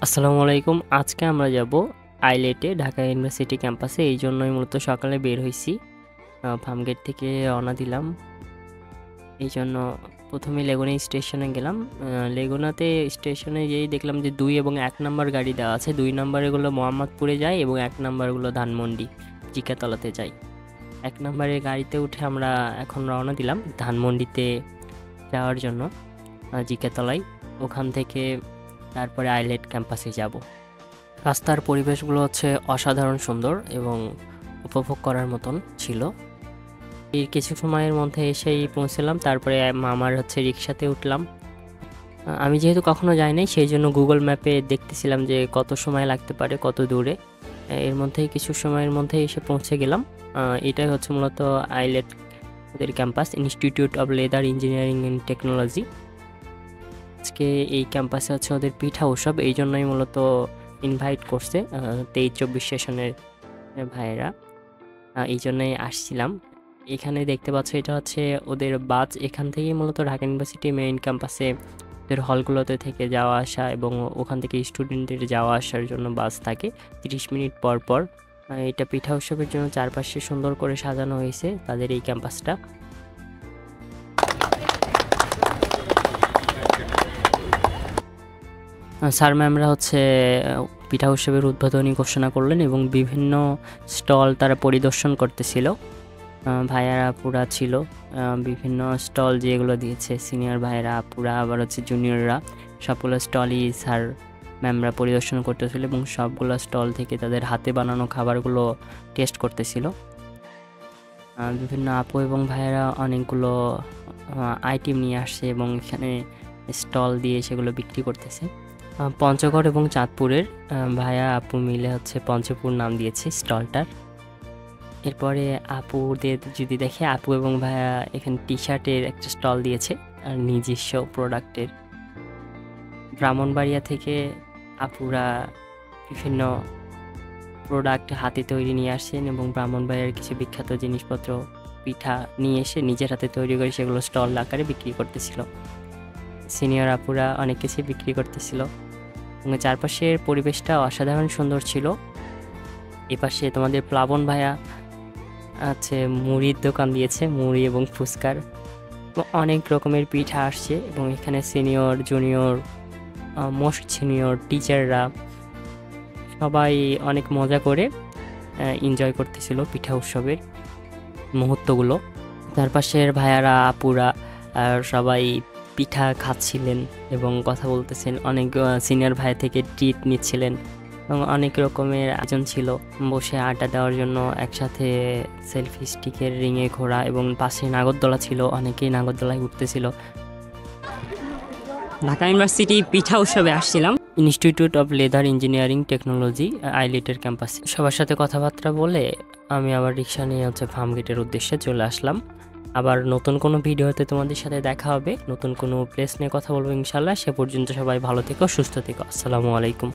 আসসালামু আলাইকুম। আজকে আমরা যাব আইলেটে, ঢাকা ইউনিভার্সিটি ক্যাম্পাসে। এই জন্যই মূলত সকালে বের হইছি। ফার্মগেট থেকে রওনা দিলাম। এই জন্য প্রথমে লেগুনা স্টেশনে গেলাম। লেগুনাতে স্টেশনে যেয়েই দেখলাম যে ২ এবং ১ নাম্বার গাড়ি দেওয়া আছে। ২ নাম্বারেরগুলো মোহাম্মদপুরে যায় এবং ১ নাম্বারগুলো ধানমন্ডি জিকাতলাতে যায়। ১ নাম্বারের গাড়িতে উঠে আমরা এখন রওনা দিলাম ধানমন্ডিতে যাওয়ার জন্য, জিকাতলায়। ওখান থেকে তারপরে আইলেট ক্যাম্পাসে যাব। রাস্তার পরিবেশগুলো হচ্ছে অসাধারণ সুন্দর এবং উপভোগ করার মতন ছিল। এই কিছু সময়ের মধ্যে এসেই পৌঁছলাম। তারপরে আমার রিক্সাতে উঠলাম। আমি যেহেতু কখনো যাই নাই, সেই জন্য গুগল ম্যাপে দেখতেছিলাম যে কত সময় লাগতে পারে, কত দূরে। এর মধ্যেই কিছু সময়ের মধ্যে এসে পৌঁছে গেলাম। এটাই হচ্ছে মূলত আইলেট ওদের campus, institute of leather engineering and technology. আজকে এই ক্যাম্পাসে হচ্ছে ওদের পিঠা উৎসব, এই জন্যই মূলত ইনভাইট করছে 23-24 সেশনের ভাইয়েরা। এই জন্যই আসছিলাম। এখানে দেখতে পাচ্ছ, এটা হচ্ছে ওদের বাস। এখান থেকেই মূলত ঢাকা ইউনিভার্সিটি মেইন ক্যাম্পাসে ওদের হলগুলোতে থেকে যাওয়া আসা এবং ওখান থেকে স্টুডেন্টদের যাওয়া আসার জন্য বাস থাকে 30 মিনিট পর পর। এটা পিঠা উৎসবের জন্য চারপাশে সুন্দর করে সাজানো হয়েছে তাদের এই ক্যাম্পাসটা। স্যার ম্যামরা পিঠা উৎসবের উদ্বোধনী ঘোষণা করলেন এবং বিভিন্ন স্টল তারা পরিদর্শন করতেছিল। ভাইয়ারা আপুরা ছিল, বিভিন্ন স্টল যেগুলো দিয়েছে সিনিয়র ভাইয়েরা আপুরা, আবার জুনিয়ররা, সবগুলো স্টলই স্যার ম্যামরা পরিদর্শন করতেছিল এবং সবগুলো স্টল থেকে তাদের হাতে বানানো খাবারগুলো টেস্ট করতেছিল। বিভিন্ন আপু এবং ভাইয়েরা অনেকগুলো আইটেম নিয়ে আসছে এবং এখানে স্টল দিয়ে সেগুলো বিক্রি করতেছে। পঞ্চগড় এবং চাঁদপুরের ভাইয়া আপু মিলে পঞ্চপুর নাম দিয়েছে স্টলটার। এরপরে আপুদের যদি দেখে, আপু এবং ভাইয়া এখানে টি শার্টের একটা স্টল দিয়েছে আর নিজস্ব প্রোডাক্টের। ব্রাহ্মণবাড়িয়া থেকে আপুরা বিভিন্ন প্রোডাক্ট হাতে তৈরি নিয়ে আসছেন এবং ব্রাহ্মণবাড়িয়ার কিছু বিখ্যাত জিনিসপত্র পিঠা নিয়ে এসে নিজের হাতে তৈরি করে সেগুলো স্টল আকারে বিক্রি করতেছিল। সিনিয়র আপুরা অনেক কিছু বিক্রি করতেছিল এবং চারপাশের পরিবেশটা অসাধারণ সুন্দর ছিল। এপাশে তোমাদের প্লাবন ভাইয়া মুড়ির দোকান দিয়েছে, মুড়ি এবং ফুচকার। অনেক রকমের পিঠা আসছে এবং এখানে সিনিয়র জুনিয়র মোস্ট সিনিয়র টিচাররা সবাই অনেক মজা করে এনজয় করতেছিল পিঠা উৎসবের মুহূর্তগুলো। চারপাশের ভাইয়ারা আপুরা সবাই পিঠা খাচ্ছিলেন এবং কথা বলতেছেন। অনেক সিনিয়র ভাই থেকে ট্রিট নিচ্ছিলেন এবং অনেক রকমের আয়োজন ছিল বসে আড্ডা দেওয়ার জন্য, একসাথে সেলফি স্টিকের রিঙে ঘোরা এবং পাশে নাগরদোলা ছিল, অনেকেই নাগরদোলায় উঠতেছিল। ঢাকা ইউনিভার্সিটি পিঠা উৎসবে আসছিলাম institute of leather engineering technology আইলেটের ক্যাম্পাসে। সবার সাথে কথাবার্তা বলে আমি আবার রিক্সা নিয়ে ফার্মগেটের উদ্দেশ্যে চলে আসলাম। আবার নতুন কোনো ভিডিওতে তোমাদের সাথে দেখা হবে, নতুন কোনো প্লেস নিয়ে কথা বলবো ইনশাল্লাহ। সে পর্যন্ত সবাই ভালো থেকো, সুস্থ থেকো। আসসালামু আলাইকুম।